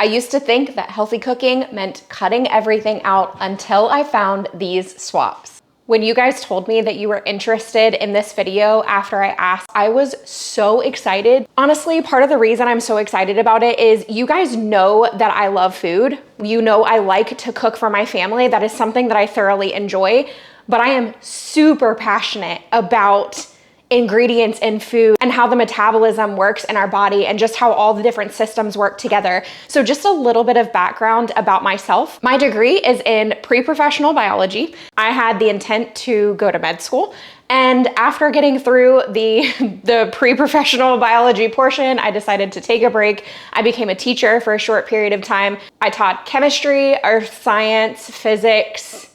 I used to think that healthy cooking meant cutting everything out until I found these swaps. When you guys told me that you were interested in this video after I asked, I was so excited. Honestly, part of the reason I'm so excited about it is you guys know that I love food. You know I like to cook for my family. That is something that I thoroughly enjoy, but I am super passionate about ingredients in food and how the metabolism works in our body and just how all the different systems work together. So just a little bit of background about myself. My degree is in pre-professional biology. I had the intent to go to med school. And after getting through the pre-professional biology portion, I decided to take a break. I became a teacher for a short period of time. I taught chemistry, earth science, physics,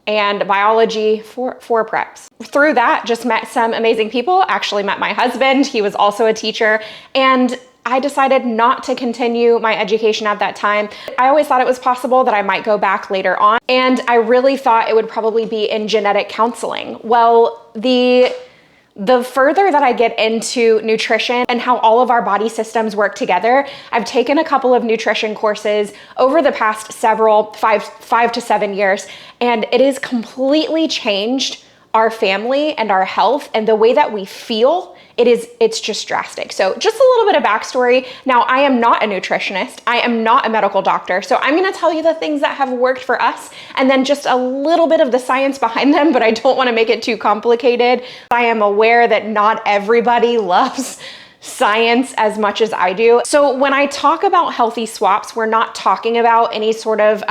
and biology for preps. Through that, just met some amazing people, actually met my husband. He was also a teacher, and I decided not to continue my education at that time. I always thought it was possible that I might go back later on, and I really thought it would probably be in genetic counseling. Well, the further that I get into nutrition and how all of our body systems work together, I've taken a couple of nutrition courses over the past five to 7 years, and it has completely changed our family and our health and the way that we feel. It's just drastic. So just a little bit of backstory. Now, I am not a nutritionist. I am not a medical doctor. So I'm gonna tell you the things that have worked for us and then just a little bit of the science behind them, but I don't wanna make it too complicated. I am aware that not everybody loves science as much as I do. So when I talk about healthy swaps, we're not talking about any sort of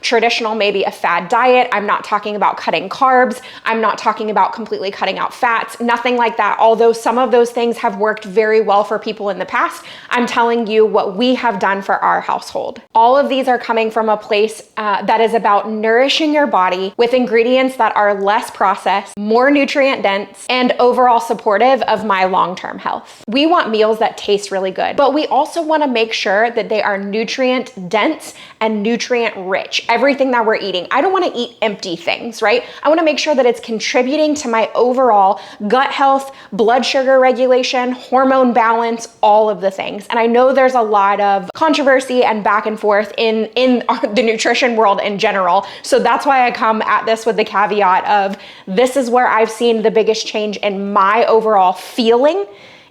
traditional, maybe a fad diet. I'm not talking about cutting carbs. I'm not talking about completely cutting out fats, nothing like that. Although some of those things have worked very well for people in the past, I'm telling you what we have done for our household. All of these are coming from a place that is about nourishing your body with ingredients that are less processed, more nutrient dense, and overall supportive of my long-term health. We want meals that taste really good, but we also want to make sure that they are nutrient dense and nutrient rich. Everything that we're eating. I don't want to eat empty things, right? I want to make sure that it's contributing to my overall gut health, blood sugar regulation, hormone balance, all of the things. And I know there's a lot of controversy and back and forth in the nutrition world in general. So that's why I come at this with the caveat of this is where I've seen the biggest change in my overall feeling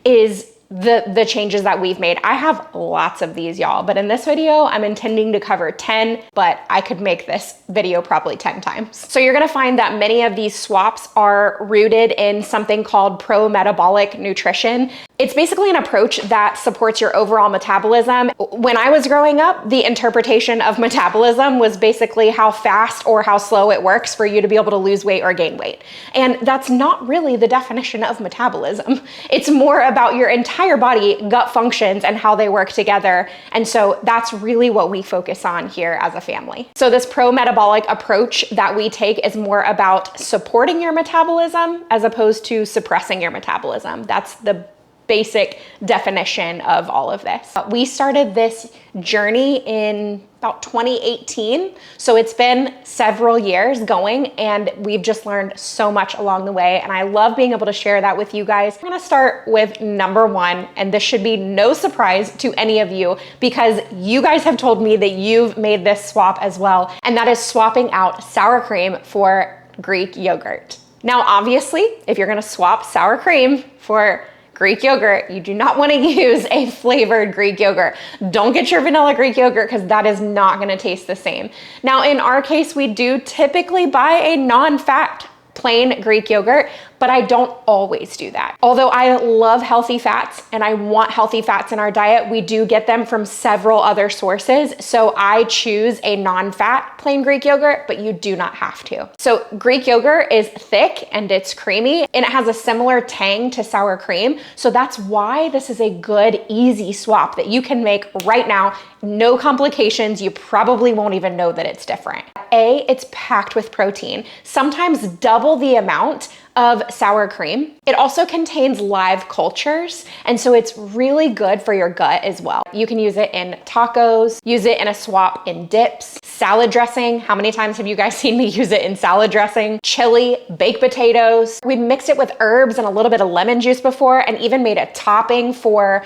is the changes that we've made. I have lots of these, y'all, but in this video, I'm intending to cover 10, but I could make this video probably 10 times. So you're gonna find that many of these swaps are rooted in something called pro-metabolic nutrition. It's basically an approach that supports your overall metabolism. When I was growing up, the interpretation of metabolism was basically how fast or how slow it works for you to be able to lose weight or gain weight. And that's not really the definition of metabolism. It's more about your entire body, gut functions, and how they work together. And so that's really what we focus on here as a family. So this pro-metabolic approach that we take is more about supporting your metabolism as opposed to suppressing your metabolism. That's the basic definition of all of this. We started this journey in about 2018. So it's been several years going and we've just learned so much along the way. And I love being able to share that with you guys. We're gonna start with number one, and this should be no surprise to any of you because you guys have told me that you've made this swap as well. And that is swapping out sour cream for Greek yogurt. Now, obviously, if you're gonna swap sour cream for Greek yogurt, you do not want to use a flavored Greek yogurt. Don't get your vanilla Greek yogurt because that is not going to taste the same. Now, in our case, we do typically buy a non-fat plain Greek yogurt, but I don't always do that. Although I love healthy fats and I want healthy fats in our diet, we do get them from several other sources. So I choose a non-fat plain Greek yogurt, but you do not have to. So Greek yogurt is thick and it's creamy and it has a similar tang to sour cream. So that's why this is a good, easy swap that you can make right now. No complications. You probably won't even know that it's different. It's packed with protein, sometimes double the amount of sour cream. It also contains live cultures, and so it's really good for your gut as well. You can use it in tacos, use it in a swap in dips, salad dressing. How many times have you guys seen me use it in salad dressing? Chili, baked potatoes. We mixed it with herbs and a little bit of lemon juice before, and even made a topping for,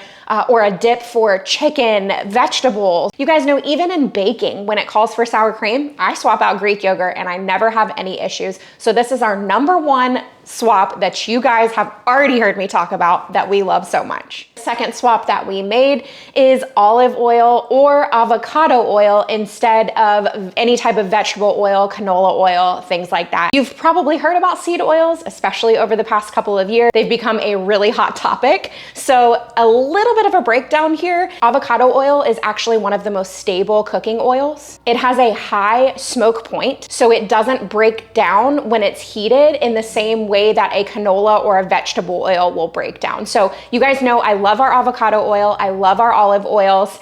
or a dip for chicken, vegetables. You guys know, even in baking, when it calls for sour cream, I swap out Greek yogurt and I never have any issues. So this is our #1 swap that you guys have already heard me talk about that we love so much. Second swap that we made is olive oil or avocado oil instead of any type of vegetable oil, canola oil, things like that. You've probably heard about seed oils, especially over the past couple of years. They've become a really hot topic. So a little bit of a breakdown here. Avocado oil is actually one of the most stable cooking oils. It has a high smoke point, so it doesn't break down when it's heated in the same way that a canola or a vegetable oil will break down. So you guys know I love our avocado oil. I love our olive oils.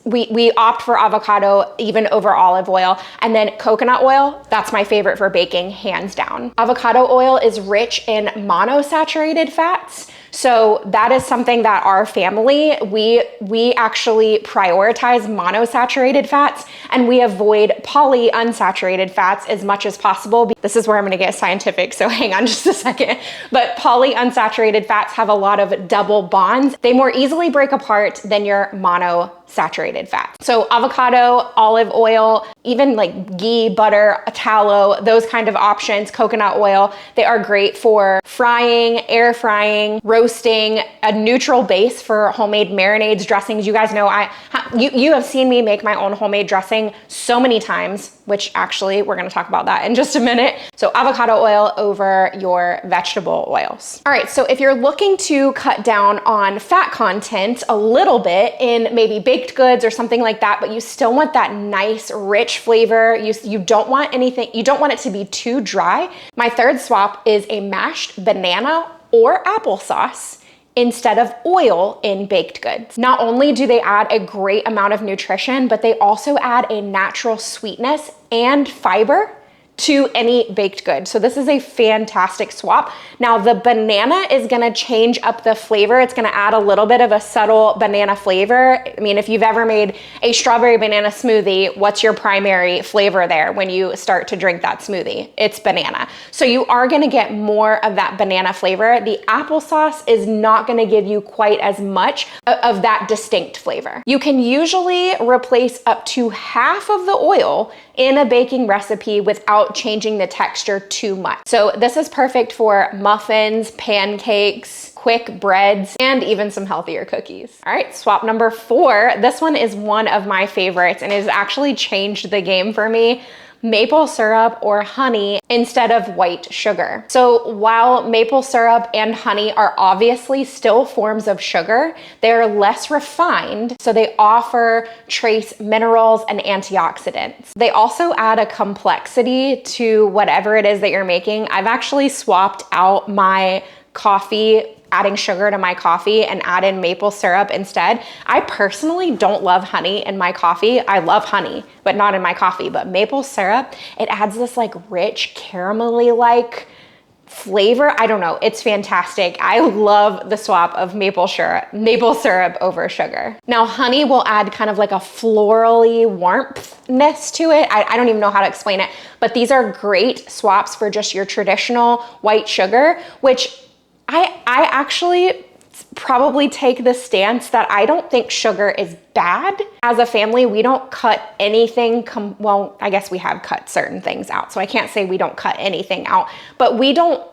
We opt for avocado even over olive oil. And then coconut oil, that's my favorite for baking, hands down. Avocado oil is rich in monosaturated fats. So that is something that our family, we actually prioritize monosaturated fats, and we avoid polyunsaturated fats as much as possible. This is where I'm gonna get scientific, so hang on just a second. But polyunsaturated fats have a lot of double bonds. They more easily break apart than your monosaturated fats. So avocado, olive oil, even like ghee, butter, tallow, those kind of options, coconut oil, they are great for frying, air frying, roasting, a neutral base for homemade marinades, dressings. You guys know you have seen me make my own homemade dressing so many times, which actually we're gonna talk about that in just a minute. So avocado oil over your vegetable oils. All right, so if you're looking to cut down on fat content a little bit in maybe baked goods or something like that, but you still want that nice, rich flavor, you don't want it to be too dry. My third swap is a mashed banana or applesauce instead of oil in baked goods. Not only do they add a great amount of nutrition, but they also add a natural sweetness and fiber to any baked good. So this is a fantastic swap. Now the banana is gonna change up the flavor. It's gonna add a little bit of a subtle banana flavor. I mean, if you've ever made a strawberry banana smoothie, what's your primary flavor there when you start to drink that smoothie? It's banana. So you are gonna get more of that banana flavor. The applesauce is not gonna give you quite as much of that distinct flavor. You can usually replace up to half of the oil in a baking recipe without changing the texture too much. So this is perfect for muffins, pancakes, quick breads, and even some healthier cookies. All right, swap number 4. This one is one of my favorites and has actually changed the game for me. Maple syrup or honey instead of white sugar. So while maple syrup and honey are obviously still forms of sugar, they're less refined, so they offer trace minerals and antioxidants. They also add a complexity to whatever it is that you're making. I've actually swapped out my coffee, adding sugar to my coffee, and add in maple syrup instead. I personally don't love honey in my coffee. I love honey, but not in my coffee. But maple syrup, it adds this like rich caramelly-like flavor. I don't know, it's fantastic. I love the swap of maple syrup over sugar. Now honey will add kind of like a florally warmthness to it. I don't even know how to explain it, but these are great swaps for just your traditional white sugar, which I actually probably take the stance that I don't think sugar is bad. As a family, we don't cut anything, well, I guess we have cut certain things out, so I can't say we don't cut anything out, but we don't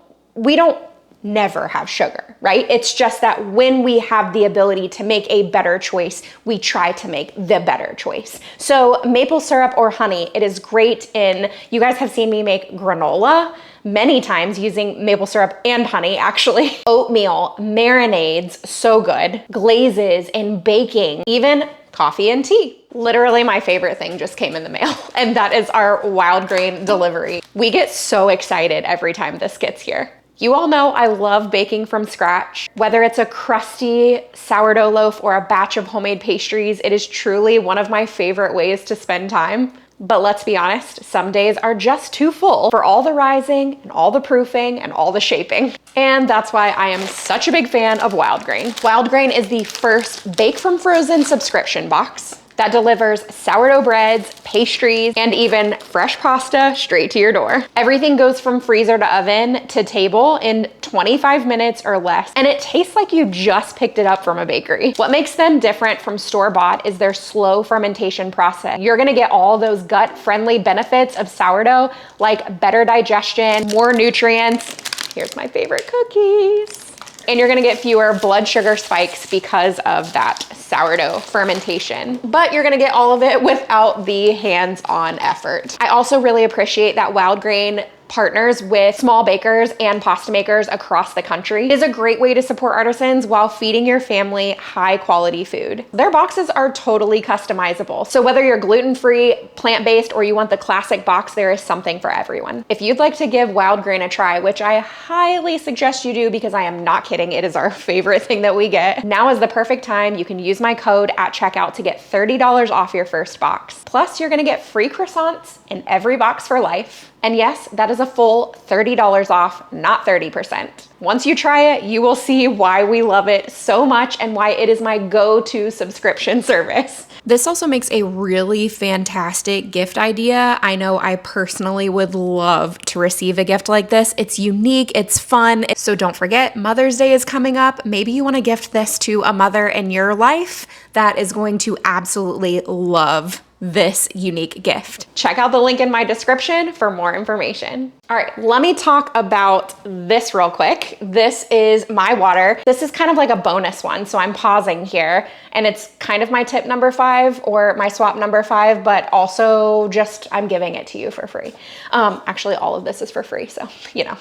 never have sugar, right? It's just that when we have the ability to make a better choice, we try to make the better choice. So maple syrup or honey, it is great in, you guys have seen me make granola many times using maple syrup and honey, actually. Oatmeal, marinades, so good. Glazes and baking, even coffee and tea. Literally my favorite thing just came in the mail, and that is our WILDGRAIN delivery. We get so excited every time this gets here. You all know I love baking from scratch. Whether it's a crusty sourdough loaf or a batch of homemade pastries, it is truly one of my favorite ways to spend time. But let's be honest, some days are just too full for all the rising and all the proofing and all the shaping. And that's why I am such a big fan of WILDGRAIN. WILDGRAIN is the first bake from frozen subscription box that delivers sourdough breads, pastries, and even fresh pasta straight to your door. Everything goes from freezer to oven to table in 25 minutes or less, and it tastes like you just picked it up from a bakery. What makes them different from store-bought is their slow fermentation process. You're gonna get all those gut-friendly benefits of sourdough, like better digestion, more nutrients. Here's my favorite cookies. And you're gonna get fewer blood sugar spikes because of that sourdough fermentation. But you're gonna get all of it without the hands-on effort. I also really appreciate that WILDGRAIN partners with small bakers and pasta makers across the country. It is a great way to support artisans while feeding your family high quality food. Their boxes are totally customizable. So whether you're gluten-free, plant-based, or you want the classic box, there is something for everyone. If you'd like to give WILDGRAIN a try, which I highly suggest you do because I am not kidding, it is our favorite thing that we get. Now is the perfect time. You can use my code at checkout to get $30 off your first box. Plus, you're gonna get free croissants in every box for life. And yes, that is a full $30 off, not 30%. Once you try it, you will see why we love it so much and why it is my go-to subscription service. This also makes a really fantastic gift idea. I know I personally would love to receive a gift like this. It's unique, it's fun. So don't forget, Mother's Day is coming up. Maybe you want to gift this to a mother in your life that is going to absolutely love this unique gift. Check out the link in my description for more information. All right, let me talk about this real quick. This is my water. This is kind of like a bonus one, so I'm pausing here, and it's kind of my tip number 5 or my swap number 5, but also just I'm giving it to you for free. Actually, all of this is for free, so you know.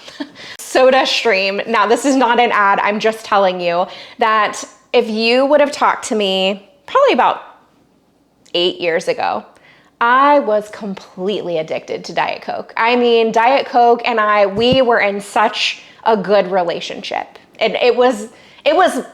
SodaStream. Now, this is not an ad. I'm just telling you that if you would have talked to me probably about 8 years ago, I was completely addicted to Diet Coke. I mean, Diet Coke and we were in such a good relationship. It was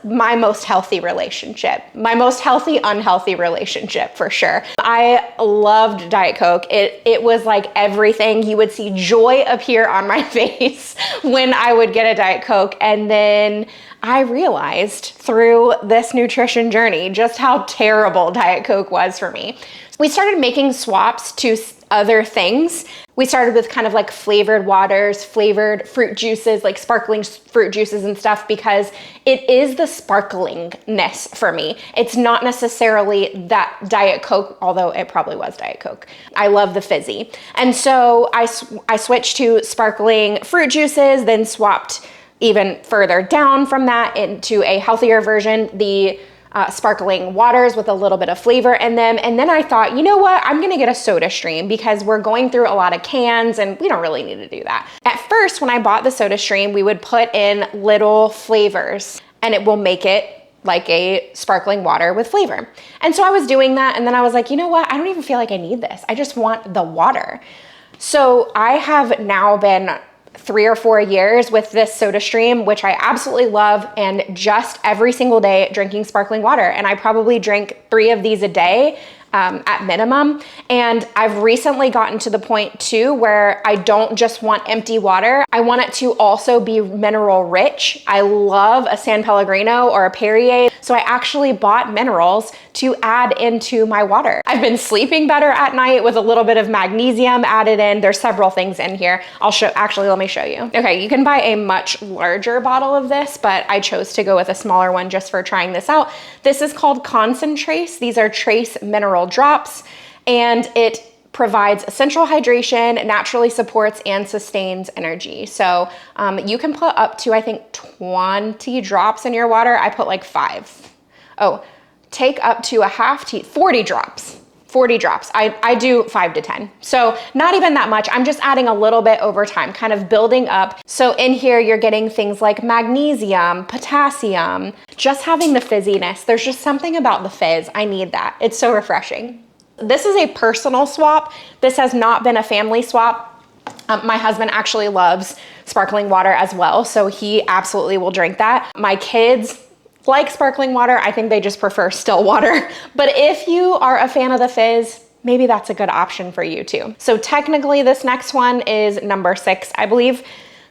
my most healthy relationship, my most healthy, unhealthy relationship for sure. I loved Diet Coke. It was like everything. You would see joy appear on my face when I would get a Diet Coke. And then I realized through this nutrition journey just how terrible Diet Coke was for me. We started making swaps to other things. We started with kind of like flavored waters, flavored fruit juices, like sparkling fruit juices and stuff, because it is the sparklingness for me. It's not necessarily that Diet Coke, although it probably was Diet Coke. I love the fizzy. And so I switched to sparkling fruit juices, then swapped even further down from that into a healthier version, the sparkling waters with a little bit of flavor in them. And then I thought, you know what? I'm gonna get a SodaStream because we're going through a lot of cans and we don't really need to do that. At first, when I bought the SodaStream, we would put in little flavors and it will make it like a sparkling water with flavor. And so I was doing that, and then I was like, you know what? I don't even feel like I need this. I just want the water. So I have now been 3 or 4 years with this SodaStream, which I absolutely love, and just every single day drinking sparkling water. And I probably drink 3 of these a day at minimum. And I've recently gotten to the point too where I don't just want empty water. I want it to also be mineral rich. I love a San Pellegrino or a Perrier. So I actually bought minerals to add into my water. I've been sleeping better at night with a little bit of magnesium added in. There's several things in here. Actually, let me show you. Okay, you can buy a much larger bottle of this, but I chose to go with a smaller one just for trying this out. This is called Concentrace. These are trace mineral drops, and it provides essential hydration, naturally supports and sustains energy. So you can put up to, I think, 20 drops in your water. I put like 5. Oh, take up to a half tea, 40 drops. 40 drops. I do 5 to 10. So not even that much. I'm just adding a little bit over time, kind of building up. So in here, you're getting things like magnesium, potassium, just having the fizziness. There's just something about the fizz. I need that. It's so refreshing. This is a personal swap. This has not been a family swap. My husband actually loves sparkling water as well, so he absolutely will drink that. My kids like sparkling water. I think they just prefer still water. But if you are a fan of the fizz, maybe that's a good option for you too. So technically this next one is number 6, I believe.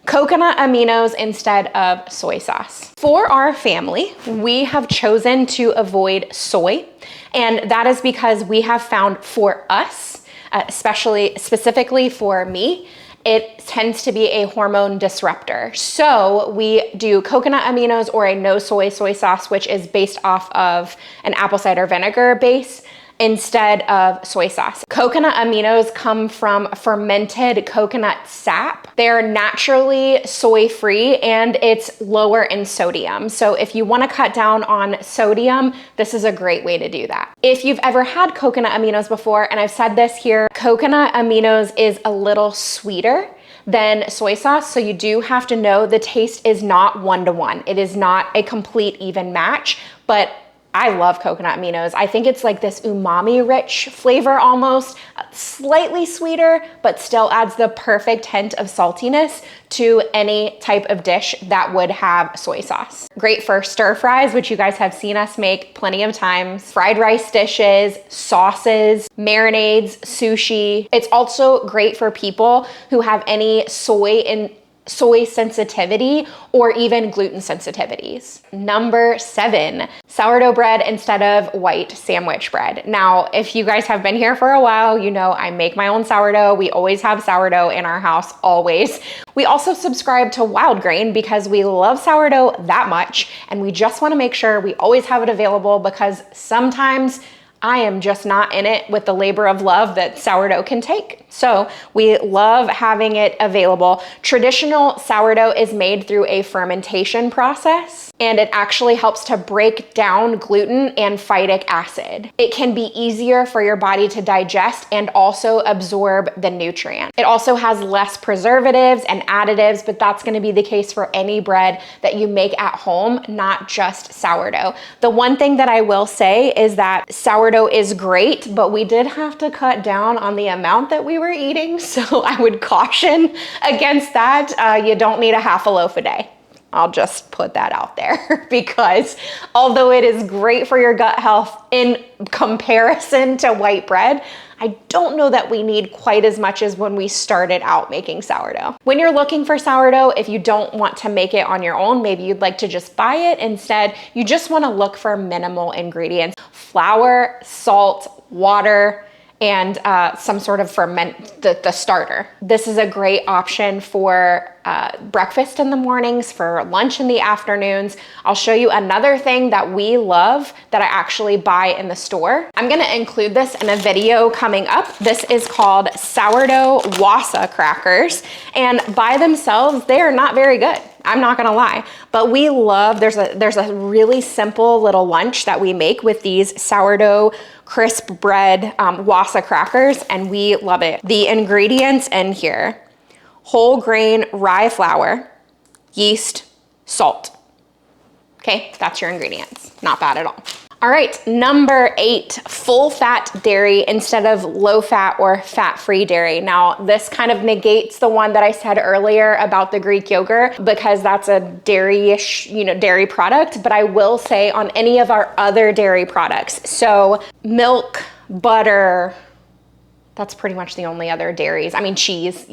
Coconut aminos instead of soy sauce. For our family, we have chosen to avoid soy, and that is because we have found for us, specifically for me, it tends to be a hormone disruptor. So we do coconut aminos or a no soy sauce, which is based off of an apple cider vinegar base, instead of soy sauce. Coconut aminos come from fermented coconut sap. They're naturally soy-free and it's lower in sodium. So if you want to cut down on sodium, this is a great way to do that. If you've ever had coconut aminos before, and I've said this here, coconut aminos is a little sweeter than soy sauce. So you do have to know the taste is not 1-to-1. It is not a complete even match, but I love coconut aminos. I think it's like this umami rich flavor almost, slightly sweeter, but still adds the perfect hint of saltiness to any type of dish that would have soy sauce. Great for stir fries, which you guys have seen us make plenty of times, fried rice dishes, sauces, marinades, sushi. It's also great for people who have any soy sensitivity or even gluten sensitivities. Number 7, sourdough bread instead of white sandwich bread. Now, if you guys have been here for a while, you know I make my own sourdough. We always have sourdough in our house, always. We also subscribe to WILDGRAIN because we love sourdough that much, and we just want to make sure we always have it available because sometimes I am just not in it with the labor of love that sourdough can take. So we love having it available. Traditional sourdough is made through a fermentation process, and it actually helps to break down gluten and phytic acid. It can be easier for your body to digest and also absorb the nutrient. It also has less preservatives and additives, but that's going to be the case for any bread that you make at home, not just sourdough. The one thing that I will say is that sourdough is great, but we did have to cut down on the amount that we were eating. So I would caution against that. You don't need a half a loaf a day. I'll just put that out there because although it is great for your gut health in comparison to white bread, I don't know that we need quite as much as when we started out making sourdough. When you're looking for sourdough, if you don't want to make it on your own, maybe you'd like to just buy it. Instead, you just want to look for minimal ingredients: flour, salt, water, and some sort of ferment, the starter. This is a great option for breakfast in the mornings, for lunch in the afternoons. I'll show you another thing that we love that I actually buy in the store. I'm gonna include this in a video coming up. This is called sourdough wassa crackers, and by themselves, they are not very good. I'm not gonna lie, but we love, there's a really simple little lunch that we make with these sourdough crisp bread wassa crackers, and we love it. The ingredients in here: whole grain rye flour, yeast, salt. Okay, that's your ingredients. Not bad at all. All right, number 8, full fat dairy instead of low fat or fat-free dairy. Now, this kind of negates the one that I said earlier about the Greek yogurt because that's a dairy-ish, dairy product, but I will say on any of our other dairy products, so milk, butter, that's pretty much the only other dairies. I mean, cheese.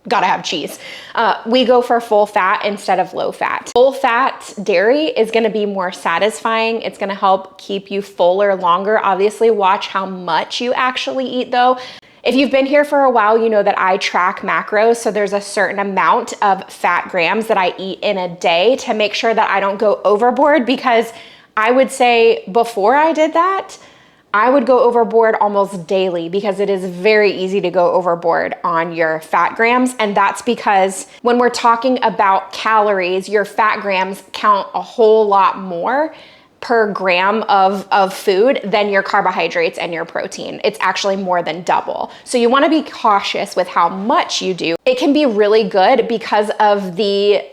Gotta have cheese. We go for full fat instead of low fat. Full fat dairy is gonna be more satisfying. It's gonna help keep you fuller longer. Obviously, watch how much you actually eat though. If you've been here for a while, you know that I track macros. So there's a certain amount of fat grams that I eat in a day to make sure that I don't go overboard, because I would say before I did that, I would go overboard almost daily because it is very easy to go overboard on your fat grams. And that's because when we're talking about calories, your fat grams count a whole lot more per gram of food than your carbohydrates and your protein. It's actually more than double. So you want to be cautious with how much you do. It can be really good because of the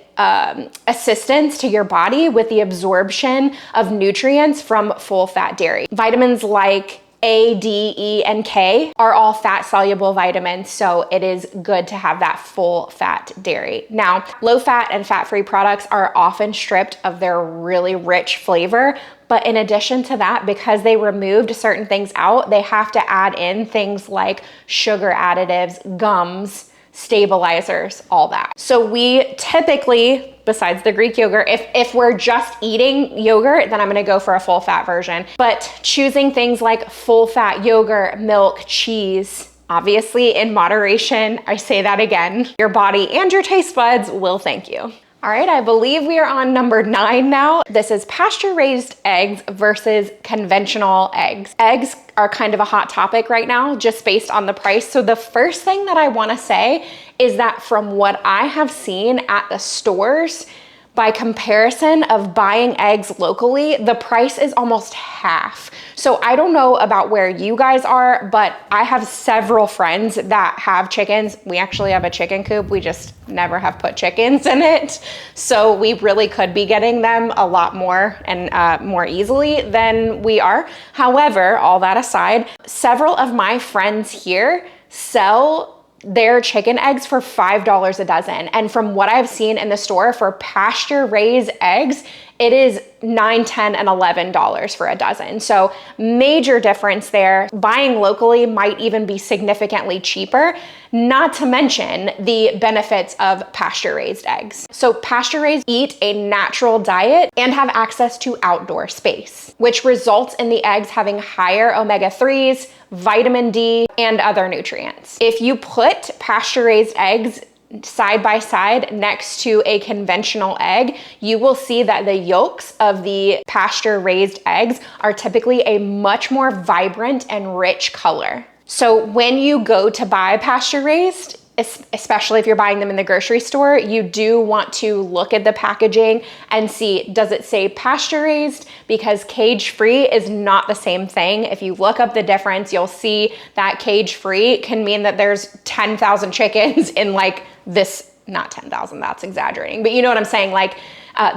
assistance to your body with the absorption of nutrients from full fat dairy. Vitamins like A, D, E, and K are all fat soluble vitamins, so it is good to have that full fat dairy. Now, low fat and fat-free products are often stripped of their really rich flavor, but in addition to that, because they removed certain things out, they have to add in things like sugar additives, gums, stabilizers, all that. So we typically, besides the Greek yogurt, if we're just eating yogurt, then I'm gonna go for a full fat version. But choosing things like full fat yogurt, milk, cheese, obviously in moderation, I say that again, your body and your taste buds will thank you. All right, I believe we are on number 9 now. This is pasture-raised eggs versus conventional eggs. Eggs are kind of a hot topic right now, just based on the price. So the first thing that I wanna say is that from what I have seen at the stores, by comparison of buying eggs locally, the price is almost half. So I don't know about where you guys are, but I have several friends that have chickens. We actually have a chicken coop. We just never have put chickens in it. So we really could be getting them a lot more and more easily than we are. However, all that aside, several of my friends here sell their chicken eggs for $5 a dozen. And from what I've seen in the store for pasture raised eggs, it is $9, $10, and $11 for a dozen. So major difference there. Buying locally might even be significantly cheaper, not to mention the benefits of pasture raised eggs. So pasture raised eat a natural diet and have access to outdoor space, which results in the eggs having higher omega-3s, vitamin D, and other nutrients. If you put pasture raised eggs side by side next to a conventional egg, you will see that the yolks of the pasture raised eggs are typically a much more vibrant and rich color. So when you go to buy pasture raised, especially if you're buying them in the grocery store, you do want to look at the packaging and see, does it say pasture raised? Because cage free is not the same thing. If you look up the difference, you'll see that cage free can mean that there's 10,000 chickens in like this, not 10,000, that's exaggerating, but you know what I'm saying? Like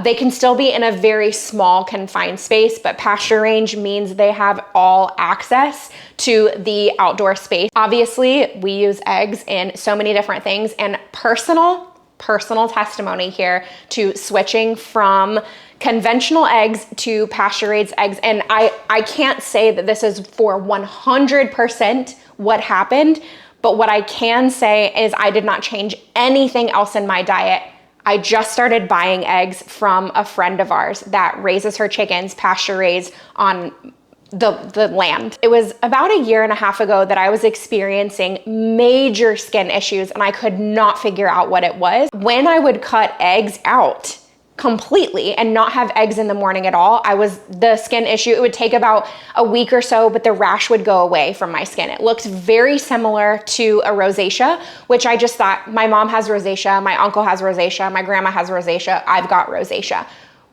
they can still be in a very small confined space, but pasture range means they have all access to the outdoor space. Obviously, we use eggs in so many different things, and personal testimony here to switching from conventional eggs to pasture raised eggs. And I can't say that this is for 100% what happened, but what I can say is I did not change anything else in my diet. I just started buying eggs from a friend of ours that raises her chickens pasture raised on the land. It was about a year and a half ago that I was experiencing major skin issues and I could not figure out what it was. When I would cut eggs out completely and not have eggs in the morning at all, the skin issue, it would take about a week or so, but the rash would go away from my skin. It looked very similar to a rosacea, which I just thought, my mom has rosacea, my uncle has rosacea, my grandma has rosacea, I've got rosacea.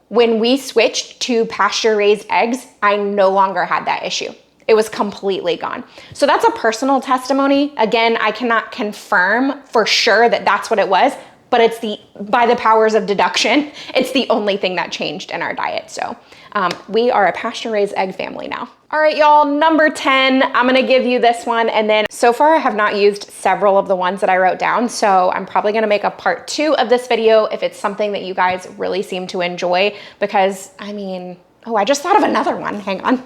When we switched to pasture raised eggs, I no longer had that issue. It was completely gone. So that's a personal testimony. Again, I cannot confirm for sure that that's what it was, but it's by the powers of deduction, it's the only thing that changed in our diet. So we are a pasture-raised egg family now. All right, y'all, number 10, I'm gonna give you this one. And then so far I have not used several of the ones that I wrote down. So I'm probably gonna make a part 2 of this video if it's something that you guys really seem to enjoy, because I mean, oh, I just thought of another one, hang on.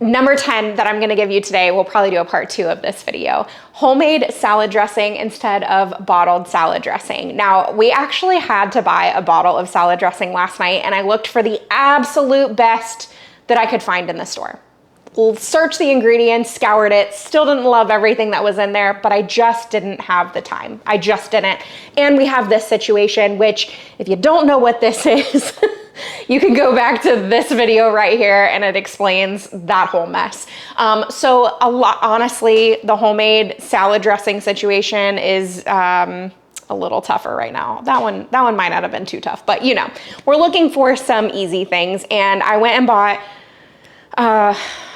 Number 10 that I'm gonna give you today, we'll probably do a part 2 of this video. Homemade salad dressing instead of bottled salad dressing. Now, we actually had to buy a bottle of salad dressing last night, and I looked for the absolute best that I could find in the store. Searched the ingredients, scoured it, still didn't love everything that was in there, but I just didn't have the time. I just didn't. And we have this situation, which if you don't know what this is, you can go back to this video right here and it explains that whole mess. So honestly, the homemade salad dressing situation is a little tougher right now. That one might not have been too tough, but you know, we're looking for some easy things. And I went and bought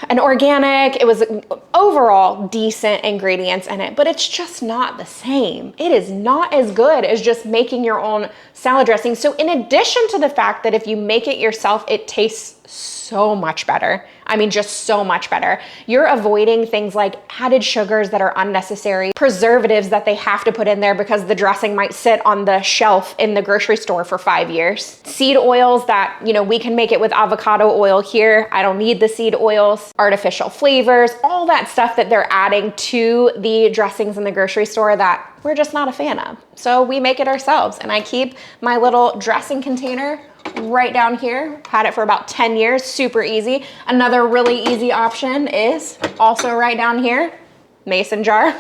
an organic, it was overall decent ingredients in it, but it's just not the same. It is not as good as just making your own salad dressing. So in addition to the fact that if you make it yourself, it tastes so much better. I mean, just so much better. You're avoiding things like added sugars that are unnecessary, preservatives that they have to put in there because the dressing might sit on the shelf in the grocery store for 5 years. Seed oils that, you know, we can make it with avocado oil here. I don't need the seed oils. Artificial flavors, all that stuff that they're adding to the dressings in the grocery store that we're just not a fan of. So we make it ourselves, and I keep my little dressing container right down here. Had it for about 10 years, super easy. Another really easy option is also right down here, mason jar,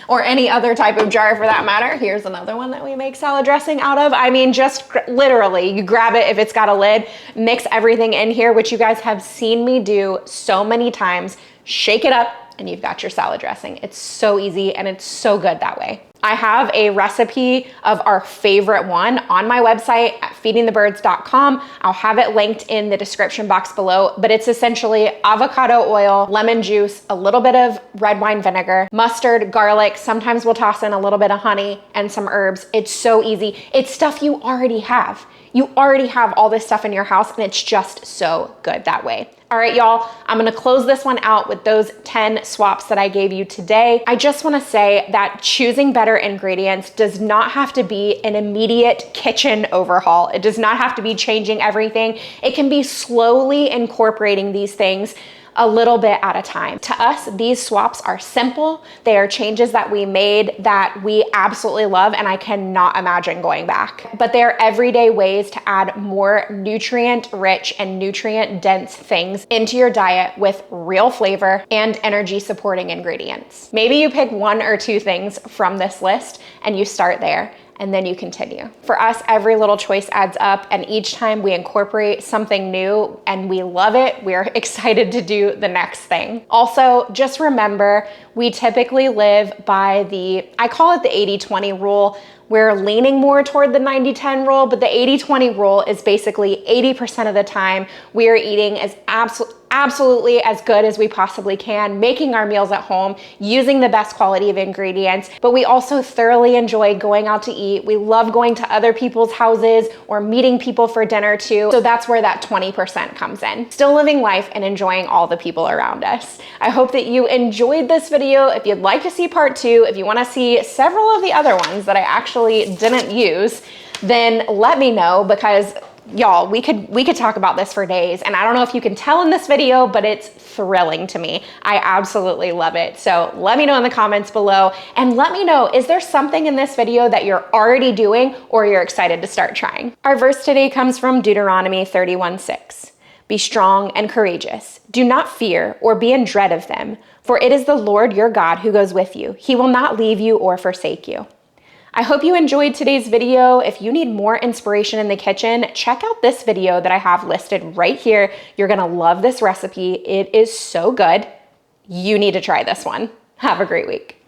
or any other type of jar for that matter. Here's another one that we make salad dressing out of. I mean, just literally, you grab it if it's got a lid, mix everything in here, which you guys have seen me do so many times, shake it up, and you've got your salad dressing. It's so easy and it's so good that way. I have a recipe of our favorite one on my website at feedingthebirds.com. I'll have it linked in the description box below, but it's essentially avocado oil, lemon juice, a little bit of red wine vinegar, mustard, garlic. Sometimes we'll toss in a little bit of honey and some herbs. It's so easy. It's stuff you already have. You already have all this stuff in your house, and it's just so good that way. All right, y'all, I'm gonna close this one out with those 10 swaps that I gave you today. I just wanna say that choosing better ingredients does not have to be an immediate kitchen overhaul. It does not have to be changing everything. It can be slowly incorporating these things a little bit at a time. To us, these swaps are simple. They are changes that we made that we absolutely love, and I cannot imagine going back. But they are everyday ways to add more nutrient-rich and nutrient-dense things into your diet with real flavor and energy-supporting ingredients. Maybe you pick 1 or 2 things from this list and you start there, and then you continue. For us, every little choice adds up, and each time we incorporate something new and we love it, we're excited to do the next thing. Also, just remember, we typically live by I call it the 80-20 rule. We're leaning more toward the 90-10 rule, but the 80-20 rule is basically 80% of the time we are eating as absolutely as good as we possibly can, making our meals at home, using the best quality of ingredients, but we also thoroughly enjoy going out to eat. We love going to other people's houses or meeting people for dinner too. So that's where that 20% comes in. Still living life and enjoying all the people around us. I hope that you enjoyed this video. If you'd like to see part 2, if you wanna see several of the other ones that I actually didn't use, then let me know, because y'all, we could talk about this for days, and I don't know if you can tell in this video, but it's thrilling to me. I absolutely love it. So let me know in the comments below, and let me know, is there something in this video that you're already doing or you're excited to start trying? Our verse today comes from Deuteronomy 31:6. Be strong and courageous. Do not fear or be in dread of them, for it is the Lord your God who goes with you. He will not leave you or forsake you. I hope you enjoyed today's video. If you need more inspiration in the kitchen, check out this video that I have listed right here. You're gonna love this recipe. It is so good. You need to try this one. Have a great week.